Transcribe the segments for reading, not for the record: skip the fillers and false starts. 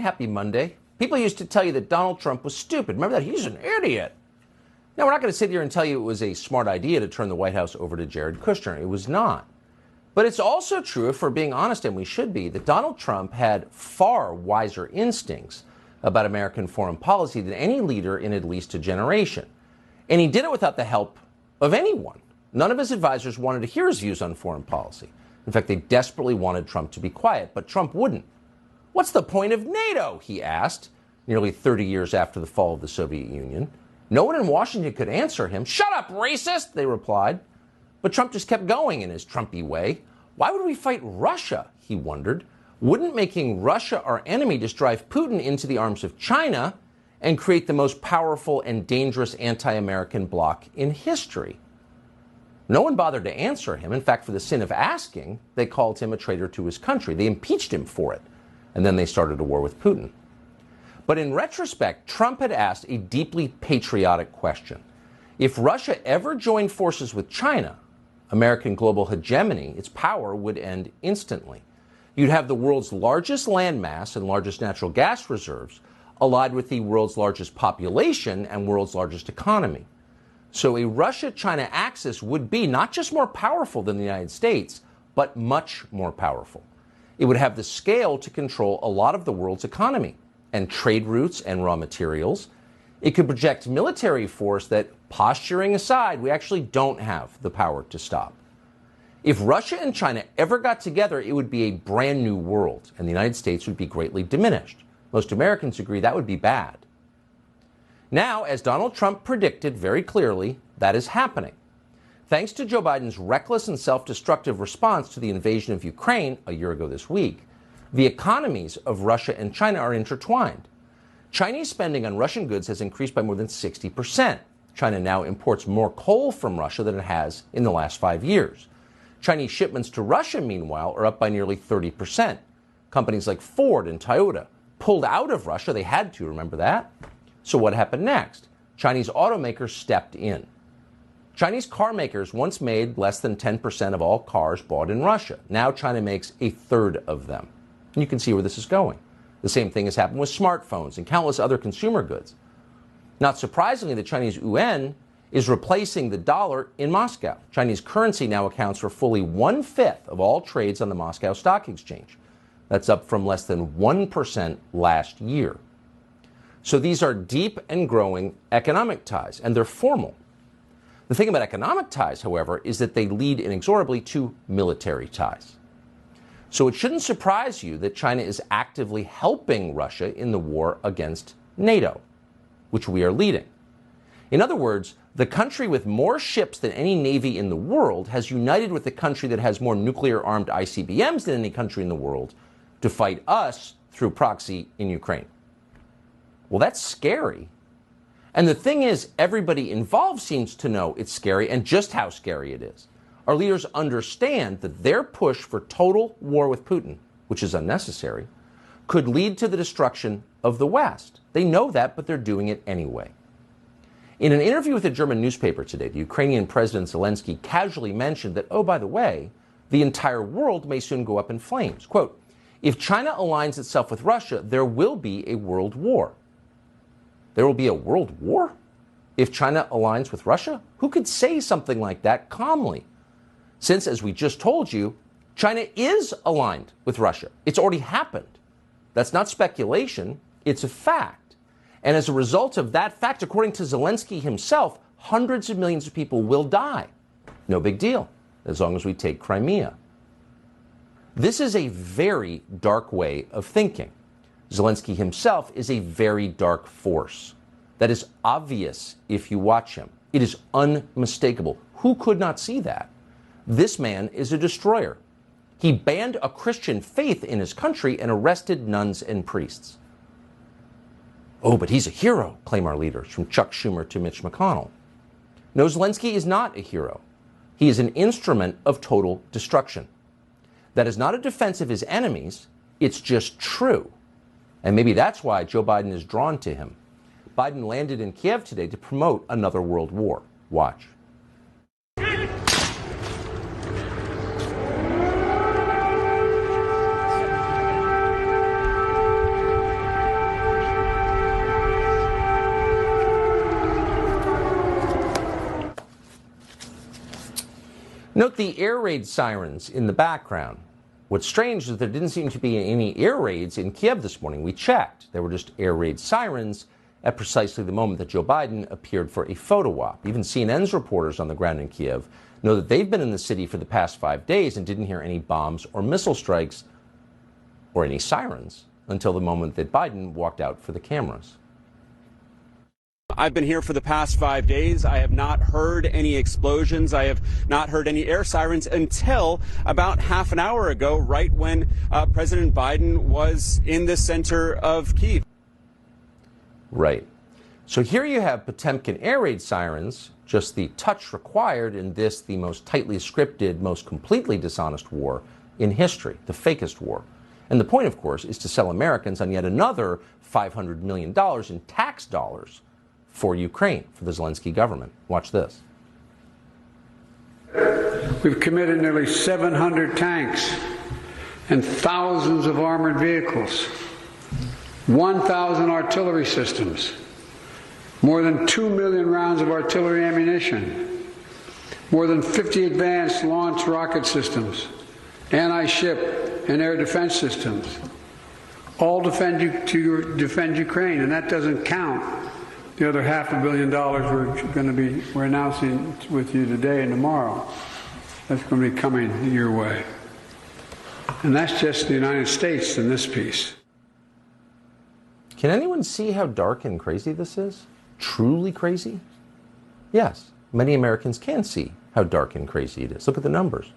Happy Monday. People used to tell you that Donald Trump was stupid. Remember that? He's an idiot. Now, we're not going to sit here and tell you it was a smart idea to turn the White House over to Jared Kushner. It was not. But it's also true, if we're being honest, and we should be, that Donald Trump had far wiser instincts about American foreign policy than any leader in at least a generation. And he did it without the help of anyone. None of his advisors wanted to hear his views on foreign policy. In fact, they desperately wanted Trump to be quiet, but Trump wouldn't. What's the point of NATO? He asked, nearly 30 years after the fall of the Soviet Union. No one in Washington could answer him. Shut up, racist, they replied. But Trump just kept going in his Trumpy way. Why would we fight Russia? He wondered. Wouldn't making Russia our enemy just drive Putin into the arms of China and create the most powerful and dangerous anti-American bloc in history? No one bothered to answer him. In fact, for the sin of asking, they called him a traitor to his country. They impeached him for it. And then they started a war with Putin. But in retrospect, Trump had asked a deeply patriotic question. If Russia ever joined forces with China, American global hegemony, its power would end instantly. You'd have the world's largest landmass and largest natural gas reserves allied with the world's largest population and world's largest economy. So a Russia-China axis would be not just more powerful than the United States, but much more powerful. It would have the scale to control a lot of the world's economy and trade routes and raw materials. It could project military force that, posturing aside, we actually don't have the power to stop. If Russia and China ever got together, it would be a brand new world, and the United States would be greatly diminished. Most Americans agree that would be bad. Now, as Donald Trump predicted very clearly, that is happening. Thanks to Joe Biden's reckless and self-destructive response to the invasion of Ukraine a year ago this week, the economies of Russia and China are intertwined. Chinese spending on Russian goods has increased by more than 60%. China now imports more coal from Russia than it has in the last 5 years. Chinese shipments to Russia, meanwhile, are up by nearly 30%. Companies like Ford and Toyota pulled out of Russia. They had to, remember that? So what happened next? Chinese automakers stepped in. Chinese car makers once made less than 10% of all cars bought in Russia. Now China makes a third of them. And you can see where this is going. The same thing has happened with smartphones and countless other consumer goods. Not surprisingly, the Chinese yuan is replacing the dollar in Moscow. Chinese currency now accounts for fully 1/5 of all trades on the Moscow Stock Exchange. That's up from less than 1% last year. So these are deep and growing economic ties, and they're formal. The thing about economic ties, however, is that they lead inexorably to military ties. So it shouldn't surprise you that China is actively helping Russia in the war against NATO, which we are leading. In other words, the country with more ships than any navy in the world has united with the country that has more nuclear-armed ICBMs than any country in the world to fight us through proxy in Ukraine. Well, that's scary. And the thing is, everybody involved seems to know it's scary and just how scary it is. Our leaders understand that their push for total war with Putin, which is unnecessary, could lead to the destruction of the West. They know that, but they're doing it anyway. In an interview with a German newspaper today, the Ukrainian President Zelensky casually mentioned that, oh, by the way, the entire world may soon go up in flames. Quote, if China aligns itself with Russia, there will be a world war. There will be a world war? If China aligns with Russia? Who could say something like that calmly? Since, as we just told you, China is aligned with Russia. It's already happened. That's not speculation. It's a fact. And as a result of that fact, according to Zelensky himself, hundreds of millions of people will die. No big deal, as long as we take Crimea. This is a very dark way of thinking. Zelensky himself is a very dark force. That is obvious if you watch him. It is unmistakable. Who could not see that? This man is a destroyer. He banned a Christian faith in his country and arrested nuns and priests. Oh, but he's a hero, claim our leaders, from Chuck Schumer to Mitch McConnell. No, Zelensky is not a hero. He is an instrument of total destruction. That is not a defense of his enemies. It's just true. And maybe that's why Joe Biden is drawn to him. Biden landed in Kiev today to promote another world war. Watch. Note the air raid sirens in the background. What's strange is there didn't seem to be any air raids in Kiev this morning. We checked. There were just air raid sirens at precisely the moment that Joe Biden appeared for a photo op. Even CNN's reporters on the ground in Kiev know that they've been in the city for the past 5 days and didn't hear any bombs or missile strikes or any sirens until the moment that Biden walked out for the cameras. I've been here for the past 5 days. I have not heard any explosions. I have not heard any air sirens until about half an hour ago, right when President Biden was in the center of Kyiv. Right. So here you have Potemkin air raid sirens, just the touch required in this, the most tightly scripted, most completely dishonest war in history, the fakest war. And the point, of course, is to sell Americans on yet another $500 million in tax dollars for Ukraine, for the Zelensky government. Watch this. We've committed nearly 700 tanks and thousands of armored vehicles, 1,000 artillery systems, more than 2 million rounds of artillery ammunition, more than 50 advanced launch rocket systems, anti-ship and air defense systems, all defend Ukraine, and that doesn't count the other $500 million we're announcing with you today and tomorrow. That's going to be coming your way. And that's just the United States in this piece. Can anyone see how dark and crazy this is? Truly crazy? Yes, many Americans can see how dark and crazy it is. Look at the numbers.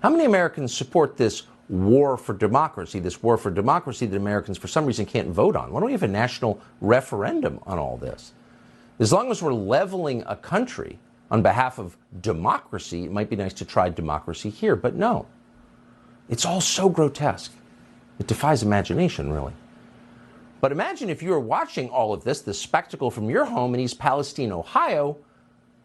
How many Americans support this war for democracy that Americans for some reason can't vote on? Why don't we have a national referendum on all this? As long as we're leveling a country on behalf of democracy, it might be nice to try democracy here, but no. It's all so grotesque. It defies imagination, really. But imagine if you were watching all of this spectacle from your home in East Palestine, Ohio,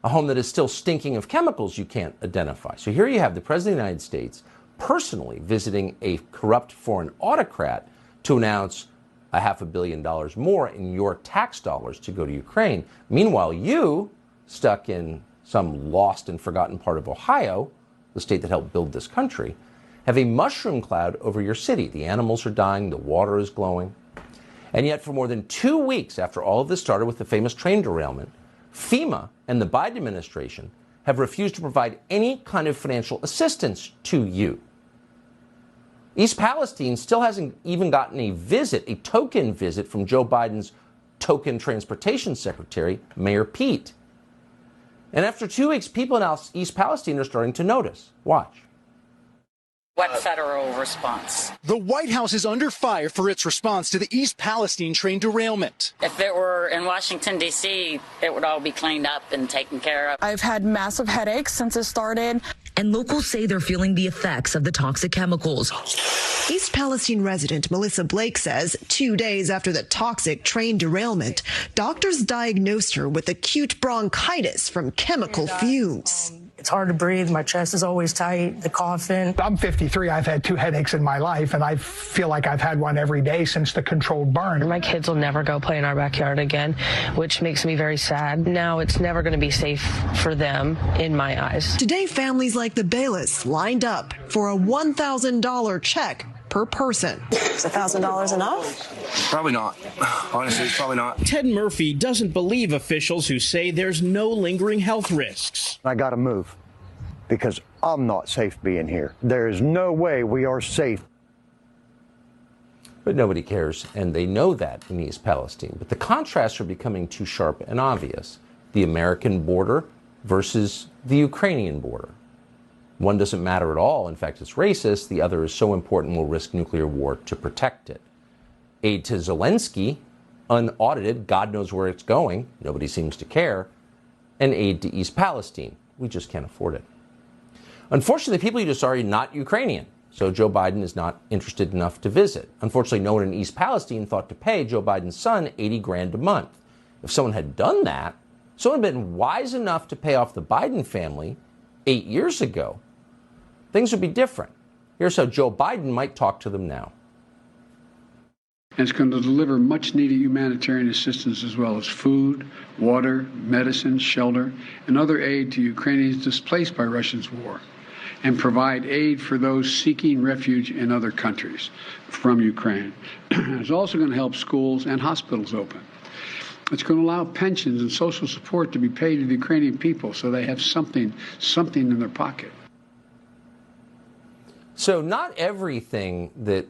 a home that is still stinking of chemicals you can't identify. So here you have the President of the United States personally visiting a corrupt foreign autocrat to announce $500 million more in your tax dollars to go to Ukraine. Meanwhile, you, stuck in some lost and forgotten part of Ohio, the state that helped build this country, have a mushroom cloud over your city. The animals are dying, the water is glowing. And yet, for more than 2 weeks after all of this started with the famous train derailment, FEMA and the Biden administration have refused to provide any kind of financial assistance to you. East Palestine still hasn't even gotten a visit, a token visit from Joe Biden's token transportation secretary, Mayor Pete. And after 2 weeks, people in East Palestine are starting to notice. Watch. What federal response? The White House is under fire for its response to the East Palestine train derailment. If it were in Washington, D.C., it would all be cleaned up and taken care of. I've had massive headaches since it started. And locals say they're feeling the effects of the toxic chemicals. East Palestine resident Melissa Blake says 2 days after the toxic train derailment, doctors diagnosed her with acute bronchitis from chemical fumes. It's hard to breathe. My chest is always tight, the coughing. I'm 53. I've had 2 headaches in my life, and I feel like I've had one every day since the controlled burn. My kids will never go play in our backyard again, which makes me very sad. Now it's never going to be safe for them, in my eyes. Today, families like the Bayless lined up for a $1,000 check per person. Is $1,000 enough? Probably not. Honestly, it's probably not. Ted Murphy doesn't believe officials who say there's no lingering health risks. I got to move because I'm not safe being here. There is no way we are safe. But nobody cares, and they know that in East Palestine. But the contrasts are becoming too sharp and obvious. The American border versus the Ukrainian border. One doesn't matter at all. In fact, it's racist. The other is so important we'll risk nuclear war to protect it. Aid to Zelensky, unaudited, God knows where it's going. Nobody seems to care. And aid to East Palestine. We just can't afford it. Unfortunately, people you just are not Ukrainian. So Joe Biden is not interested enough to visit. Unfortunately, no one in East Palestine thought to pay Joe Biden's son $80,000 a month. If someone had done that, someone had been wise enough to pay off the Biden family 8 years ago, things would be different. Here's how Joe Biden might talk to them now. And it's going to deliver much needed humanitarian assistance as well as food, water, medicine, shelter, and other aid to Ukrainians displaced by Russia's war. and provide aid for those seeking refuge in other countries from Ukraine. It's also going to help schools and hospitals open. It's going to allow pensions and social support to be paid to the Ukrainian people so they have something in their pocket. So not everything that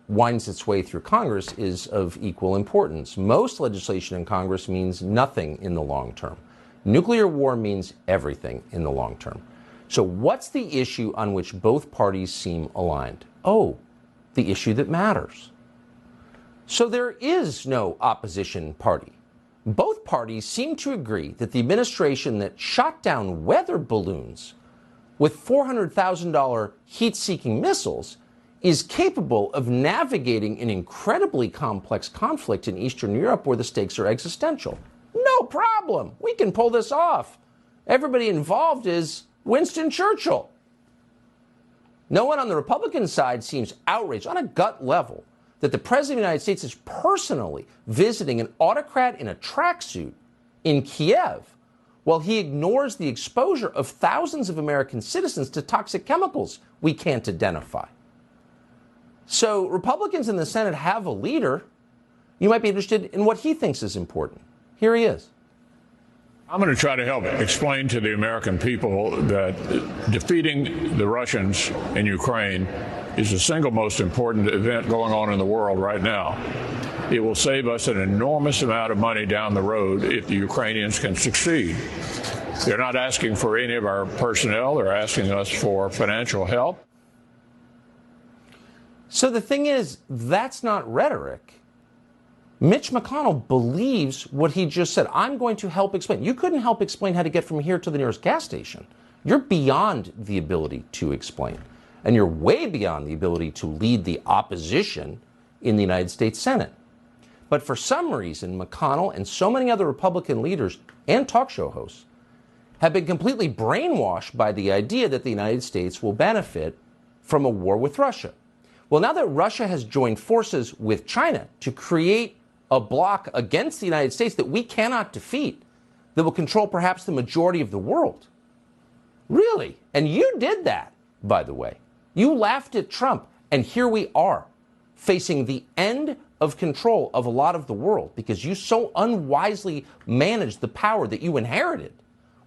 winds its way through Congress is of equal importance. Most legislation in Congress means nothing in the long term. Nuclear war means everything in the long term. So what's the issue on which both parties seem aligned? Oh, the issue that matters. So there is no opposition party. Both parties seem to agree that the administration that shot down weather balloons with $400,000 heat-seeking missiles is capable of navigating an incredibly complex conflict in Eastern Europe where the stakes are existential. No problem. We can pull this off. Everybody involved is Winston Churchill. No one on the Republican side seems outraged on a gut level that the President of the United States is personally visiting an autocrat in a tracksuit in Kiev while he ignores the exposure of thousands of American citizens to toxic chemicals we can't identify. So Republicans in the Senate have a leader. You might be interested in what he thinks is important. Here he is. I'm going to try to help explain to the American people that defeating the Russians in Ukraine is the single most important event going on in the world right now. It will save us an enormous amount of money down the road if the Ukrainians can succeed. They're not asking for any of our personnel. They're asking us for financial help. So the thing is, that's not rhetoric. Mitch McConnell believes what he just said. I'm going to help explain. You couldn't help explain how to get from here to the nearest gas station. You're beyond the ability to explain. And you're way beyond the ability to lead the opposition in the United States Senate. But for some reason, McConnell and so many other Republican leaders and talk show hosts have been completely brainwashed by the idea that the United States will benefit from a war with Russia. Well, now that Russia has joined forces with China to create a bloc against the United States that we cannot defeat, that will control perhaps the majority of the world. Really? And you did that, by the way. You laughed at Trump, and here we are, facing the end of control of a lot of the world because you so unwisely managed the power that you inherited.